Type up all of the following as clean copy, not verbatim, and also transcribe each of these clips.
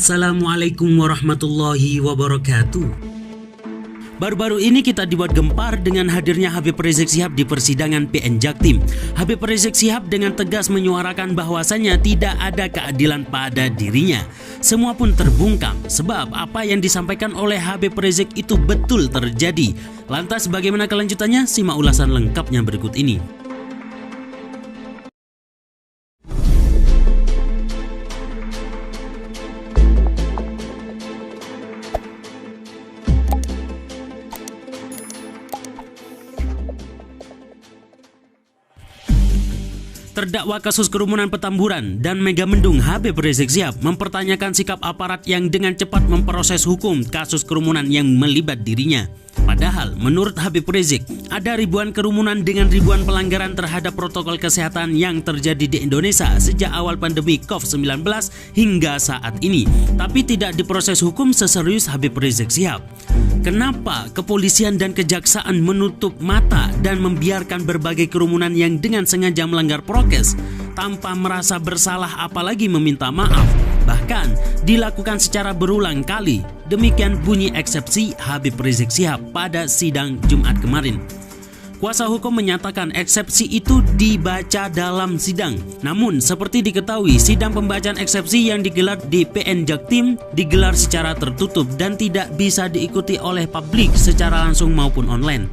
Assalamualaikum warahmatullahi wabarakatuh. Baru-baru ini kita dibuat gempar dengan hadirnya Habib Rizik Syihab di persidangan PN Jaktim. Habib Rizik Syihab dengan tegas menyuarakan bahwasannya tidak ada keadilan pada dirinya. Semua pun terbungkam sebab apa yang disampaikan oleh Habib Rizik itu betul terjadi. Lantas bagaimana kelanjutannya? Simak ulasan lengkapnya berikut ini. Terdakwa kasus kerumunan Petamburan dan Megamendung Habib Rizik Syihab mempertanyakan sikap aparat yang dengan cepat memproses hukum kasus kerumunan yang melibat dirinya. Padahal menurut Habib Rizik ada ribuan kerumunan dengan ribuan pelanggaran terhadap protokol kesehatan yang terjadi di Indonesia sejak awal pandemi COVID-19 hingga saat ini, tapi tidak diproses hukum seserius Habib Rizik Syihab. Kenapa kepolisian dan kejaksaan menutup mata dan membiarkan berbagai kerumunan yang dengan sengaja melanggar prokes tanpa merasa bersalah apalagi meminta maaf? Bahkan dilakukan secara berulang kali. Demikian bunyi eksepsi Habib Rizik Syihab pada sidang Jumat kemarin. Kuasa hukum menyatakan eksepsi itu dibaca dalam sidang. Namun seperti diketahui, sidang pembacaan eksepsi yang digelar di PN Jaktim digelar secara tertutup dan tidak bisa diikuti oleh publik secara langsung maupun online.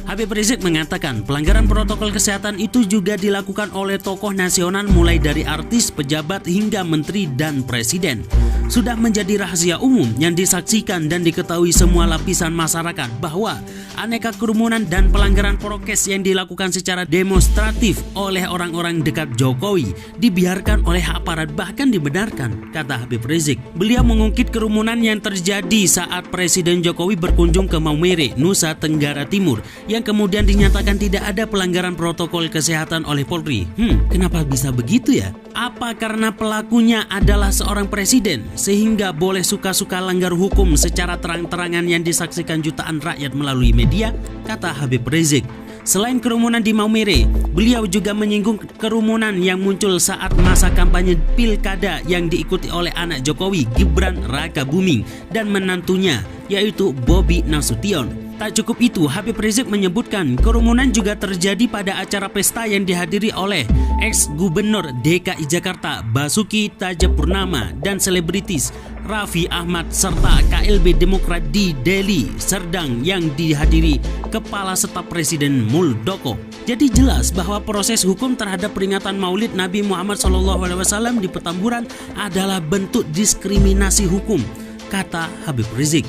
Habib Rizik mengatakan pelanggaran protokol kesehatan itu juga dilakukan oleh tokoh nasional mulai dari artis, pejabat hingga menteri dan presiden. Sudah menjadi rahasia umum yang disaksikan dan diketahui semua lapisan masyarakat bahwa aneka kerumunan dan pelanggaran prokes yang dilakukan secara demonstratif oleh orang-orang dekat Jokowi dibiarkan oleh aparat bahkan dibenarkan, kata Habib Rizik. Beliau mengungkit kerumunan yang terjadi saat Presiden Jokowi berkunjung ke Maumere, Nusa Tenggara Timur yang kemudian dinyatakan tidak ada pelanggaran protokol kesehatan oleh Polri. Kenapa bisa begitu ya? Apa karena pelakunya adalah seorang presiden sehingga boleh suka-suka langgar hukum secara terang-terangan yang disaksikan jutaan rakyat melalui media, kata Habib Rizik. Selain kerumunan di Maumere, beliau juga menyinggung kerumunan yang muncul saat masa kampanye pilkada yang diikuti oleh anak Jokowi, Gibran Rakabuming, dan menantunya yaitu Bobi Nasution. Tak cukup itu, Habib Rizik menyebutkan kerumunan juga terjadi pada acara pesta yang dihadiri oleh ex-gubernur DKI Jakarta Basuki Cahayapurnama dan selebritis Raffi Ahmad serta KLB Demokrat di Delhi Serdang yang dihadiri Kepala Staf Presiden Muldoko. Jadi jelas bahwa proses hukum terhadap peringatan Maulid Nabi Muhammad SAW di Petamburan adalah bentuk diskriminasi hukum, kata Habib Rizik.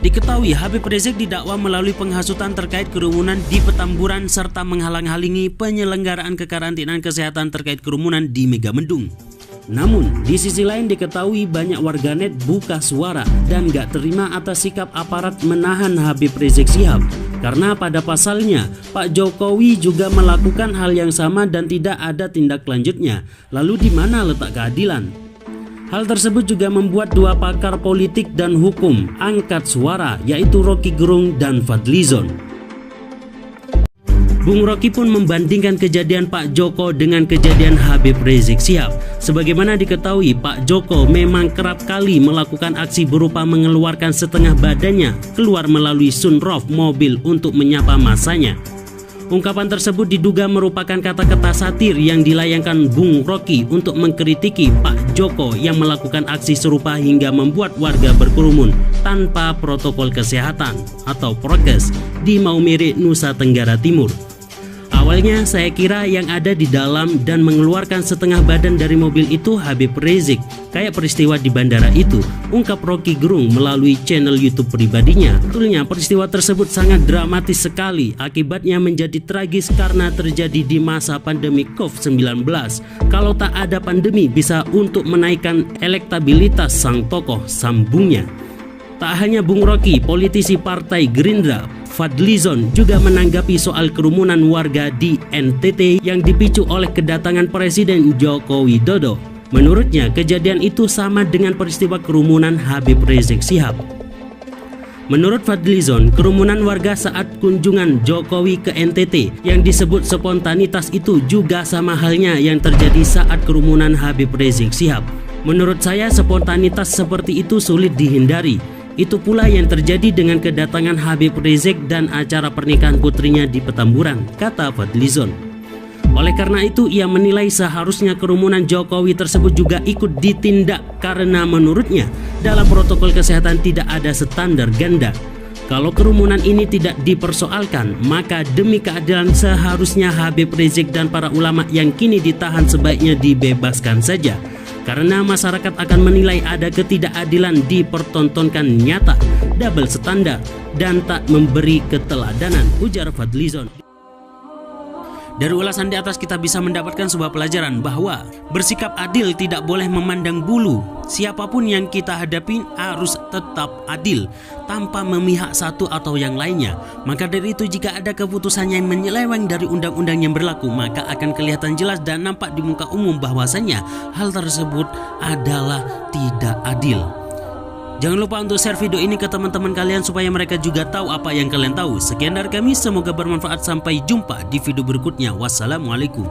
Diketahui Habib Rizik didakwa melalui penghasutan terkait kerumunan di Petamburan serta menghalang-halangi penyelenggaraan kekarantinaan kesehatan terkait kerumunan di Megamendung. Namun di sisi lain diketahui banyak warganet buka suara dan gak terima atas sikap aparat menahan Habib Rizik Syihab. Karena pada pasalnya Pak Jokowi juga melakukan hal yang sama dan tidak ada tindak lanjutnya. Lalu di mana letak keadilan? Hal tersebut juga membuat dua pakar politik dan hukum angkat suara, yaitu Rocky Gerung dan Fadlizon. Bung Rocky pun membandingkan kejadian Pak Joko dengan kejadian Habib Rizik Syihab. Sebagaimana diketahui, Pak Joko memang kerap kali melakukan aksi berupa mengeluarkan setengah badannya keluar melalui sunroof mobil untuk menyapa masanya. Ungkapan tersebut diduga merupakan kata-kata satir yang dilayangkan Bung Rocky untuk mengkritiki Pak Joko yang melakukan aksi serupa hingga membuat warga berkerumun tanpa protokol kesehatan atau prokes di Maumere, Nusa Tenggara Timur. Awalnya saya kira yang ada di dalam dan mengeluarkan setengah badan dari mobil itu Habib Rizik, kayak peristiwa di bandara itu, ungkap Rocky Gerung melalui channel YouTube pribadinya. Betulnya peristiwa tersebut sangat dramatis sekali, akibatnya menjadi tragis karena terjadi di masa pandemi COVID-19. Kalau tak ada pandemi bisa untuk menaikkan elektabilitas sang tokoh, sambungnya. Tak hanya Bung Rocky, politisi Partai Gerindra Fadlizon juga menanggapi soal kerumunan warga di NTT yang dipicu oleh kedatangan Presiden Joko Widodo. Menurutnya kejadian itu sama dengan peristiwa kerumunan Habib Rizik Syihab. Menurut Fadlizon, kerumunan warga saat kunjungan Jokowi ke NTT yang disebut spontanitas itu juga sama halnya yang terjadi saat kerumunan Habib Rizik Syihab. Menurut saya spontanitas seperti itu sulit dihindari. Itu pula yang terjadi dengan kedatangan Habib Rizik dan acara pernikahan putrinya di Petamburan, kata Fadlizon. Oleh karena itu ia menilai seharusnya kerumunan Jokowi tersebut juga ikut ditindak karena menurutnya dalam protokol kesehatan tidak ada standar ganda. Kalau kerumunan ini tidak dipersoalkan, maka demi keadilan seharusnya Habib Rizik dan para ulama yang kini ditahan sebaiknya dibebaskan saja. Karena masyarakat akan menilai ada ketidakadilan dipertontonkan nyata, double standar, dan tak memberi keteladanan, ujar Fadlizon. Dari ulasan di atas kita bisa mendapatkan sebuah pelajaran bahwa bersikap adil tidak boleh memandang bulu. Siapapun yang kita hadapi harus tetap adil tanpa memihak satu atau yang lainnya. Maka dari itu jika ada keputusan yang menyeleweng dari undang-undang yang berlaku, maka akan kelihatan jelas dan nampak di muka umum bahwasanya hal tersebut adalah tidak adil. Jangan lupa untuk share video ini ke teman-teman kalian supaya mereka juga tahu apa yang kalian tahu. Sekian dari kami, semoga bermanfaat. Sampai jumpa di video berikutnya. Wassalamualaikum.